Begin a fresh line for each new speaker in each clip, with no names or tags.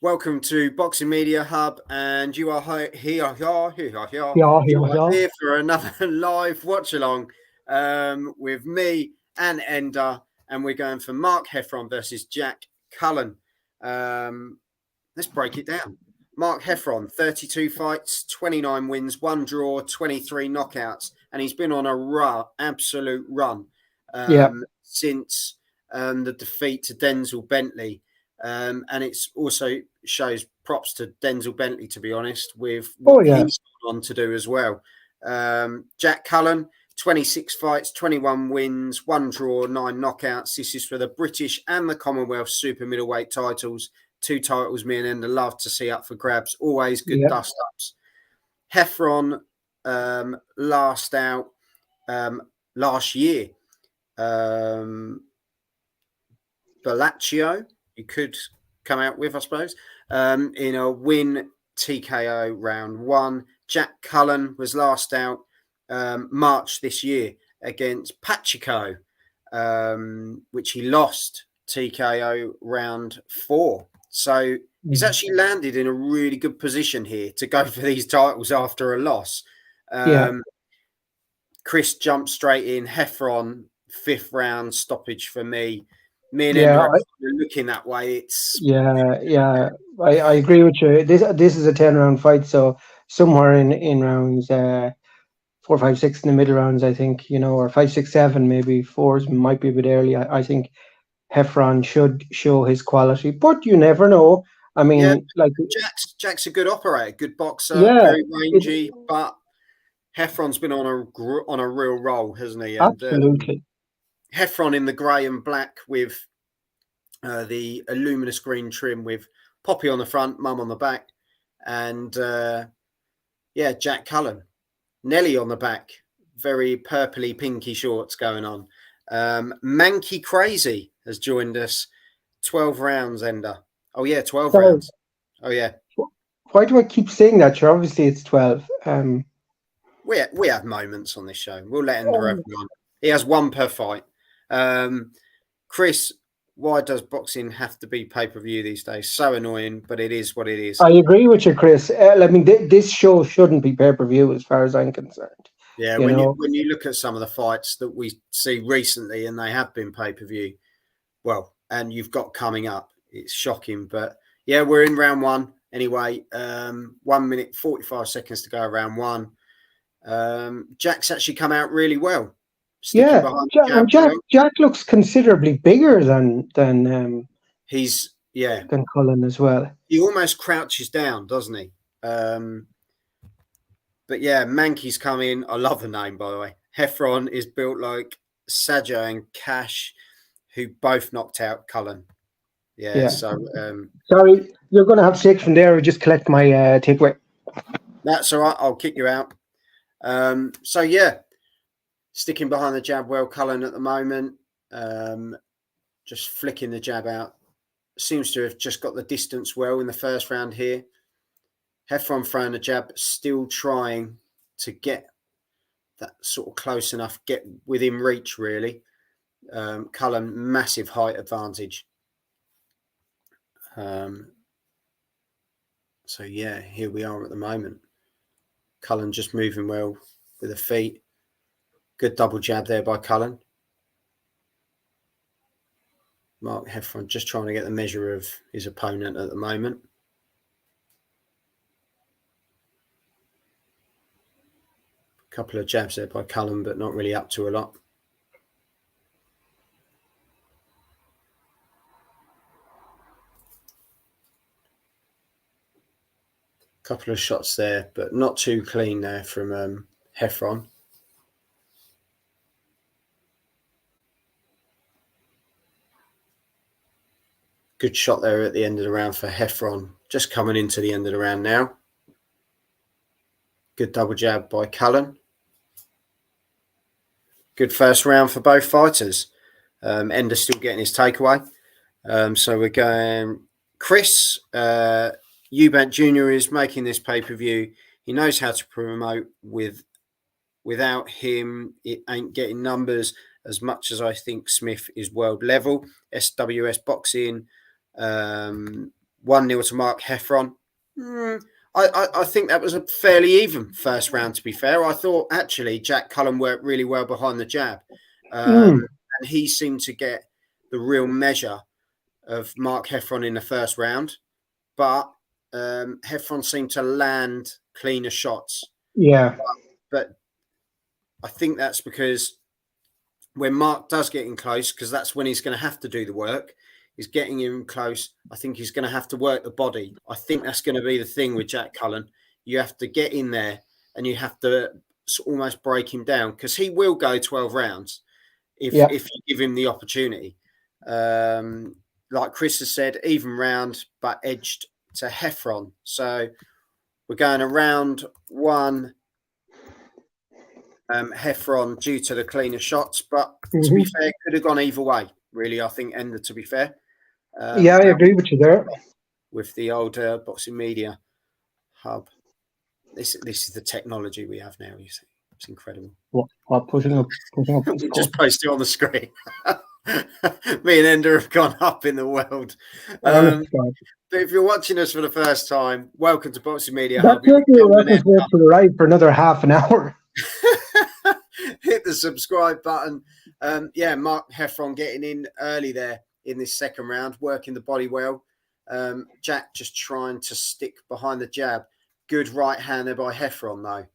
Welcome to Boxing Media Hub, and you are here
Yeah.
for another live watch along with me and Ender, and we're going for Mark Heffron versus Jack Cullen. Let's break it down. Mark Heffron, 32 fights, 29 wins, 1 draw, 23 knockouts, and he's been on a absolute run since the defeat to Denzel Bentley. And it's also shows props to Denzel Bentley, to be honest, with what he's gone on to do as well. Jack Cullen, 26 fights, 21 wins, 1 draw, 9 knockouts. This is for the British and the Commonwealth super middleweight titles. 2 titles me and Ender love to see up for grabs. Always good dust-ups. Heffron last out last year. Bellaccio, you could come out with, I suppose, in a win TKO round 1. Jack Cullen was last out March this year against Pacheco, which he lost TKO round 4. So he's actually landed in a really good position here to go for these titles after a loss. Chris jumped straight in. Heffron, 5th round stoppage for me. Me and Ender are looking that way. It's
I agree with you. This is a 10-round fight, so somewhere in rounds 4, 5, 6 in the middle rounds, I think, or 5, 6, 7, maybe 4s might be a bit early. I think Heffron should show his quality, but you never know. I mean,
Jack's a good operator, good boxer, very rangy, but Heffron's been on a real roll, hasn't he? And,
absolutely.
Heffron in the grey and black with the luminous green trim with Poppy on the front, Mum on the back, and Jack Cullen, Nelly on the back, very purpley pinky shorts going on. Manky Crazy has joined us. 12 rounds, Ender. Oh yeah, 12 rounds. Oh yeah.
Why do I keep saying that? Sure, obviously it's 12.
We have moments on this show. We'll let Ender have one. He has 1 per fight. Chris, why does boxing have to be pay-per-view these days? So annoying, but it is what it is.
I agree with you, Chris. I mean, this show shouldn't be pay-per-view as far as I'm concerned.
Yeah, when you look at some of the fights that we see recently, and they have been pay-per-view, well, and you've got coming up, it's shocking. But yeah, we're in round 1 anyway. 1 minute 45 seconds to go, round 1. Jack's actually come out really well.
Jack looks considerably bigger than Cullen as well.
He almost crouches down, doesn't he? But yeah, Manky's come in. I love the name, by the way. Heffron is built like Sajo and Cash, who both knocked out Cullen. So
sorry, you're going to have to take from there or just collect my takeaway.
That's all right. I'll kick you out. Sticking behind the jab well, Cullen at the moment. Just flicking the jab out. Seems to have just got the distance well in the first round here. Heffron throwing the jab, still trying to get that sort of close enough, get within reach, really. Cullen, massive height advantage. Here we are at the moment. Cullen just moving well with the feet. Good double jab there by Cullen. Mark Heffron just trying to get the measure of his opponent at the moment. A couple of jabs there by Cullen, but not really up to a lot. Couple of shots there, but not too clean there from Heffron. Good shot there at the end of the round for Heffron. Just coming into the end of the round now. Good double jab by Cullen. Good first round for both fighters. Ender still getting his takeaway. So we're going... Chris Eubank Jr. is making this pay-per-view. He knows how to promote. Without him, it ain't getting numbers as much as I think Smith is world level. SWS Boxing 1-0 to Mark Heffron. I think that was a fairly even first round, to be fair. I thought actually Jack Cullen worked really well behind the jab. And he seemed to get the real measure of Mark Heffron in the first round. But Heffron seemed to land cleaner shots.
Yeah.
But I think that's because when Mark does get in close, because that's when he's going to have to do the work, he's getting in close. I think he's going to have to work the body. I think that's going to be the thing with Jack Cullen. You have to get in there and you have to almost break him down, because he will go 12 rounds if you give him the opportunity. Like Chris has said, even round, but edged to Heffron. So we're going around 1 Heffron due to the cleaner shots, but to be fair, could have gone either way, really, I think, Ender, to be fair.
I agree with you there.
With the old Boxing Media Hub. This is the technology we have now, you see. It's incredible.
What putting up
just post it on the screen. Me and Ender have gone up in the world. But if you're watching us for the first time, welcome to Boxing Media Hub.
That's to the right for another half an hour.
Hit the subscribe button. Mark Heffron getting in early there in this second round, working the body well. Jack just trying to stick behind the jab. Good right hand there by Heffron, though.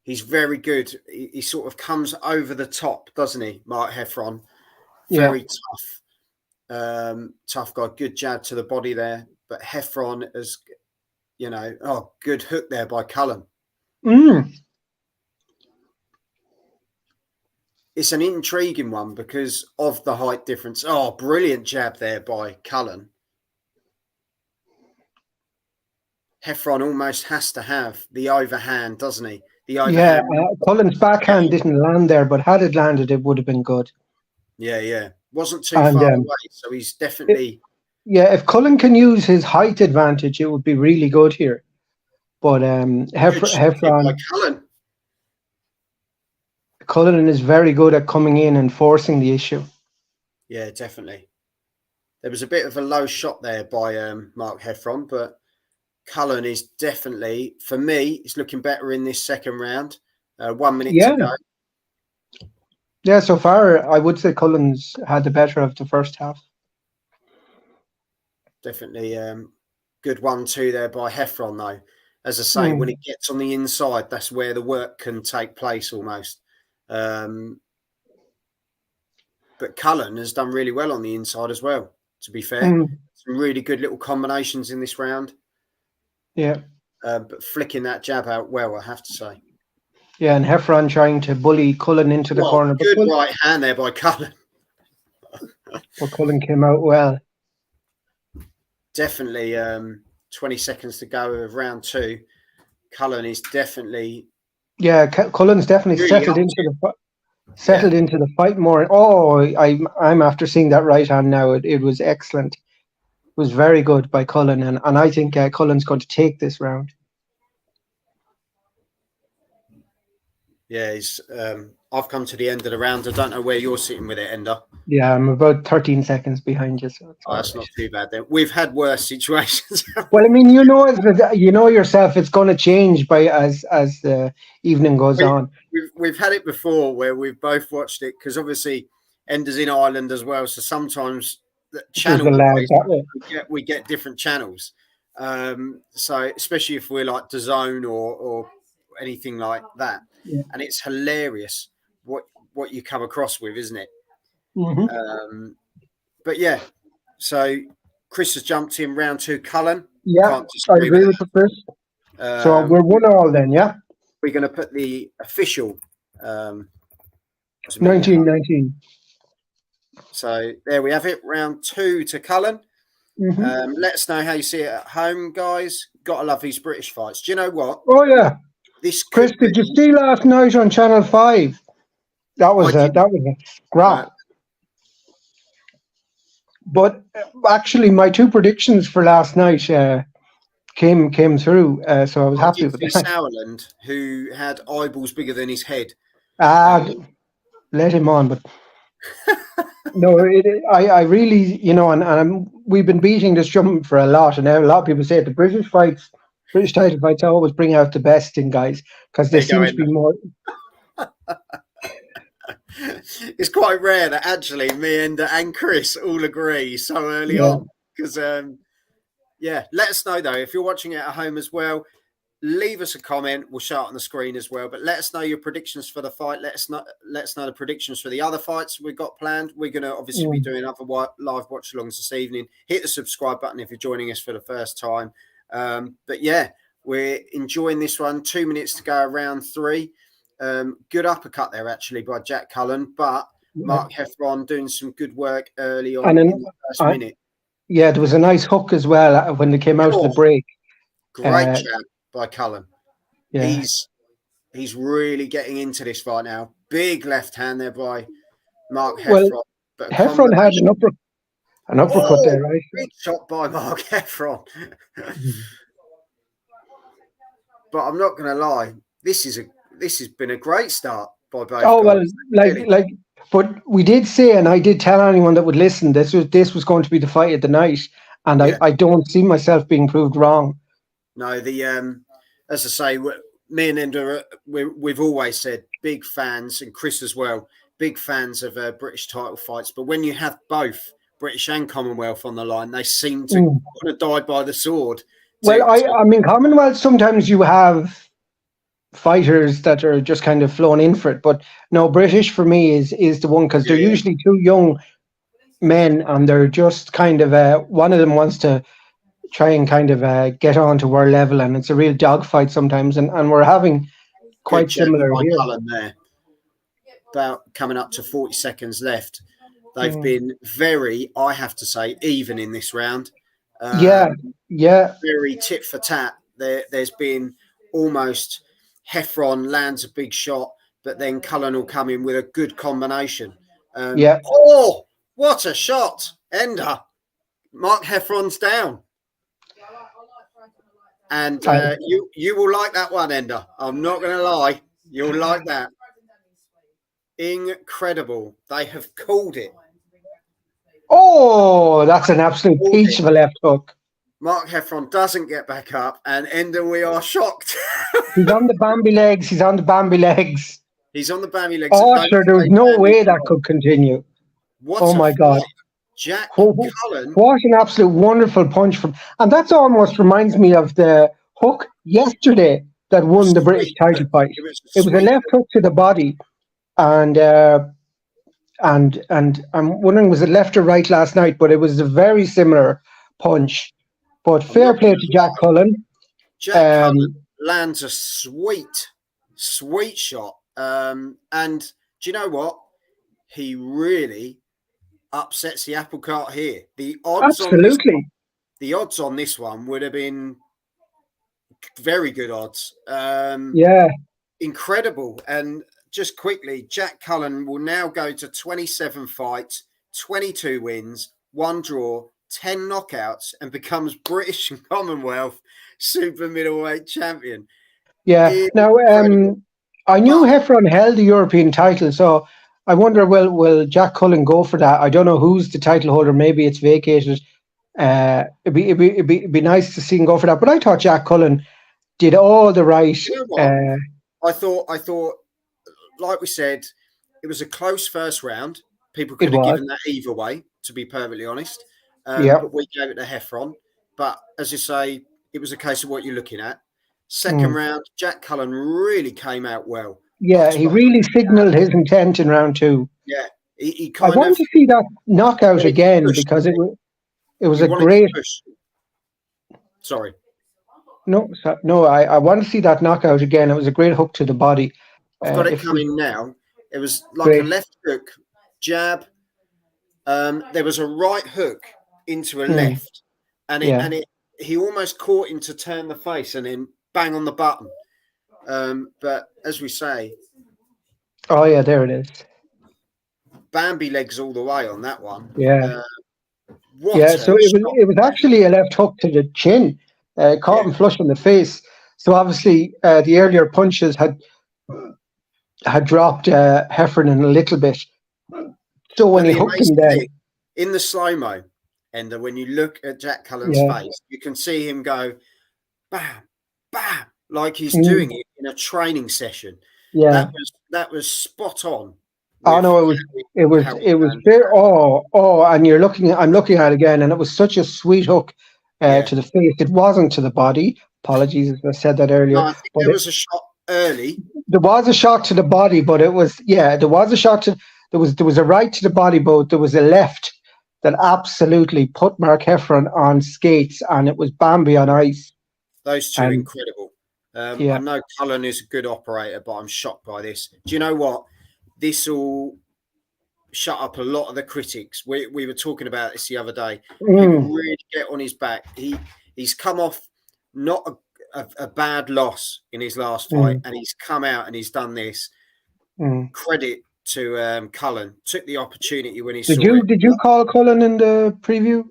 He's very good. He sort of comes over the top, doesn't he, Mark Heffron? Very tough. Tough guy. Good jab to the body there. But Heffron has, good hook there by Cullen. It's an intriguing one because of the height difference. Oh, brilliant jab there by Cullen. Heffron almost has to have the overhand, doesn't he?
Cullen's backhand didn't land there, but had it landed, it would have been good.
Yeah. Wasn't too far away, so he's definitely...
if Cullen can use his height advantage, it would be really good here. But Heffron... Cullen is very good at coming in and forcing the issue.
Yeah, definitely. There was a bit of a low shot there by Mark Heffron, but Cullen is definitely, for me, is looking better in this second round. 1 minute to go.
Yeah, so far, I would say Cullen's had the better of the first half.
Definitely good 1-2 there by Heffron, though. As I say, when it gets on the inside, that's where the work can take place almost. But Cullen has done really well on the inside as well, to be fair. Some really good little combinations in this round. Yeah. But flicking that jab out well, I have to say.
Yeah, and Heffron trying to bully Cullen into the corner.
Good right hand there by Cullen.
But Cullen came out well.
Definitely 20 seconds to go of round 2. Cullen is definitely...
Yeah, Cullen's definitely really settled into the fight more. Oh, I'm after seeing that right hand now. It was excellent. It was very good by Cullen, and I think Cullen's going to take this round.
Yeah, I've come to the end of the round. I don't know where you're sitting with it, Ender.
Yeah, I'm about 13 seconds behind you. So
that's not too bad then. We've had worse situations.
Well, I mean, you know yourself, it's going to change as the evening goes on.
We've had it before where we've both watched it, because obviously Ender's in Ireland as well, so sometimes the channel we get different channels. So especially if we're like DAZN or anything like that. Yeah. And it's hilarious what you come across with, isn't it?
Mm-hmm.
But yeah, so Chris has jumped in round 2. Cullen.
Yeah, I agree with Chris. So we're 1-1 then, yeah?
We're going to put the official
19-19.
So there we have it, round 2 to Cullen. Mm-hmm. Let us know how you see it at home, guys. Gotta love these British fights. Do you know what?
Oh yeah. Chris, did you see last night on Channel 5? That was a scrap. But actually, my 2 predictions for last night came through, so I was happy with that.
Sauerland, who had eyeballs bigger than his head.
Let him on, but No, I really, and we've been beating this drum for a lot, and now a lot of people say the British title fights always bring out the best in guys because they
There you go,
seem to
Ender.
be more.
It's quite rare that actually me and Chris all agree so early
Yeah.
on. Because yeah, let us know though if you're watching it at home as well. Leave us a comment. We'll show it on the screen as well. But let us know your predictions for the fight. Let us know the predictions for the other fights we've got planned. We're going to obviously be doing other live watch alongs this evening. Hit the subscribe button if you're joining us for the first time. But yeah, we're enjoying this one. 2 minutes to go, round 3. Good uppercut there actually by Jack Cullen, but Mark Heffron doing some good work early on
And
in
then,
the first minute.
yeah, there was a nice hook as well when they came out of the break.
Great jab by Cullen.
Yeah.
He's really getting into this right now. Big left hand there by Mark
Well,
Heffron. But
Heffron had an uppercut there, right?
Big shot by Mark Heffron. But I'm not going to lie, this has been a great start by both guys.
Well, but we did say, and I did tell anyone that would listen, this was going to be the fight of the night, and I don't see myself being proved wrong.
No, as I say, me and Ender, we've always said big fans, and Chris as well, big fans of British title fights. But when you have both British and Commonwealth on the line, they seem to want to die by the sword.
Well, I mean, Commonwealth, sometimes you have fighters that are just kind of flown in for it. But no, British for me is the one because they're usually two young men and they're just kind of, one of them wants to try and kind of get on to our level, and it's a real dogfight sometimes. And we're having quite similar here.
Cullen there. About coming up to 40 seconds left. They've been very, I have to say, even in this round.
Yeah.
Very tit for tat. There's been almost Heffron lands a big shot, but then Cullen will come in with a good combination. Oh, what a shot, Ender. Mark Heffron's down. And you will like that one, Ender. I'm not going to lie. You'll like that. Incredible. They have called it.
Oh, that's an absolute peach of a left hook.
Mark Heffron doesn't get back up, and Ender, we are shocked.
He's on the Bambi legs.
He's on the Bambi legs.
Oh, sure, there was no way that could continue. Oh, my God.
Jack Cullen.
What an absolute wonderful punch from, and that's almost reminds me of the hook yesterday that won the British title fight. It was a left hook to the body, and I'm wondering was it left or right last night, but it was a very similar punch. But fair play to Jack Cullen.
Jack Cullen lands a sweet shot, and do you know what? He really upsets the apple cart here. The odds on this one would have been very good odds. Incredible. And just quickly, Jack Cullen will now go to 27 fights, 22 wins, 1 draw, 10 knockouts, and becomes British and Commonwealth super middleweight champion.
Yeah. Now, I knew Heffron held the European title, so I wonder, will Jack Cullen go for that? I don't know who's the title holder. Maybe it's vacated. It'd be nice to see him go for that. But I thought Jack Cullen did all the right.
You know I thought, like we said, it was a close first round. People could have given that either way, to be perfectly honest. But we gave it to Heffron. But as you say, it was a case of what you're looking at. Second round, Jack Cullen really came out well.
Yeah, he really signalled his intent in round 2.
Yeah, he
I want to see that knockout again because it was a great.
Sorry.
No, I want to see that knockout again. It was a great hook to the body.
I've got it coming now. It was like a left hook, jab. There was a right hook into a left, and he almost caught him to turn the face and then bang on the button. But as we say,
oh yeah, there it is.
Bambi legs all the way on that one.
Yeah, so it was actually a left hook to the chin, caught him flush in the face. So obviously the earlier punches had dropped Heffron in a little bit. So when
But
he
the
hooked him
amazing
then,
thing, in the slow-mo, Ender, when you look at Jack Cullen's
yeah,
face, you can see him go, bam, bam, like he's
mm,
doing it in a training session.
yeah.
That was spot on
Oh
with
no,
how he
it was
turned
very,
it around.
and I'm looking at it again, and it was such a sweet hook
Yeah.
to the face. It wasn't to the body. Apologies if I said that
No,
earlier,
I think
but
there was a shot early.
there was a shot to the body, but it was, yeah, there was a shot to, there was a right to the body, but there was a left that absolutely put Mark Heffron on skates, and it was Bambi on ice.
Those two
And
incredible. I
yeah,
know Cullen is a good operator, but I'm shocked by this. Do you know what? This will shut up a lot of the critics. We were talking about this the other day. People
mm,
really get on his back. He's come off not a bad loss in his last fight,
mm,
and he's come out and he's done this.
mm.
Credit to Cullen. Took the opportunity when he saw it.
Did you call Cullen in the preview?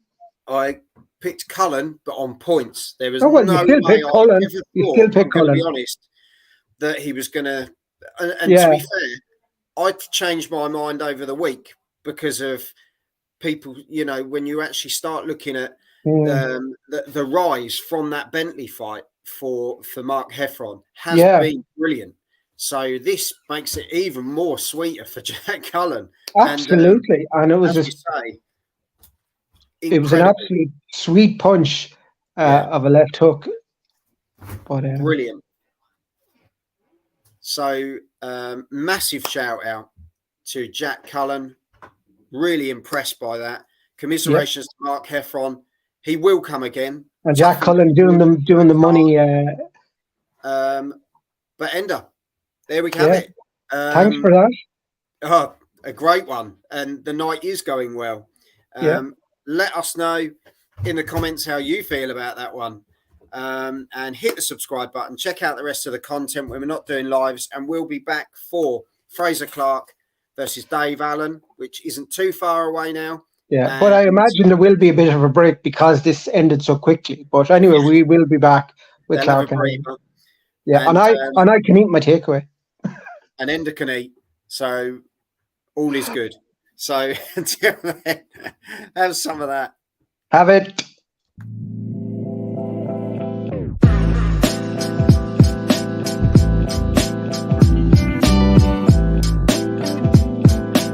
I picked Cullen, but on points. There was
Oh well, you
no
still
way
pick
I
Cullen.
ever
You still
thought,
pick
I'm going to be
Cullen.
honest, that he was going to. And to
Yeah.
be fair, I changed my mind over the week because of people, when you actually start looking at
Mm,
the rise from that Bentley fight for Mark Heffron has
yeah.
been brilliant. So this makes it even more sweeter for Jack Cullen. And
Absolutely. And it was
as we
just
say,
it was an
incredible.
absolute sweet punch
Yeah,
of a left hook. But
brilliant. So massive shout out to Jack Cullen. Really impressed by that.
yep.
Commiserations to Mark Heffron. He will come again.
And Jack
Toughen
Cullen doing the money.
But Ender, there we have
Yeah.
it.
Thanks for that.
A great one. And the night is going well.
Yeah.
Let us know in the comments how you feel about that one. And hit the subscribe button. Check out the rest of the content when we're not doing lives. And we'll be back for Fraser Clark versus Dave Allen, which isn't too far away now.
Yeah. But I imagine there will be a bit of a break because this ended so quickly. But anyway, we will be back with
they'll have a
Clark.
breather.
Yeah. And I can eat my takeaway.
And Ender can eat. So all is good. So until then, have some of that.
Have it.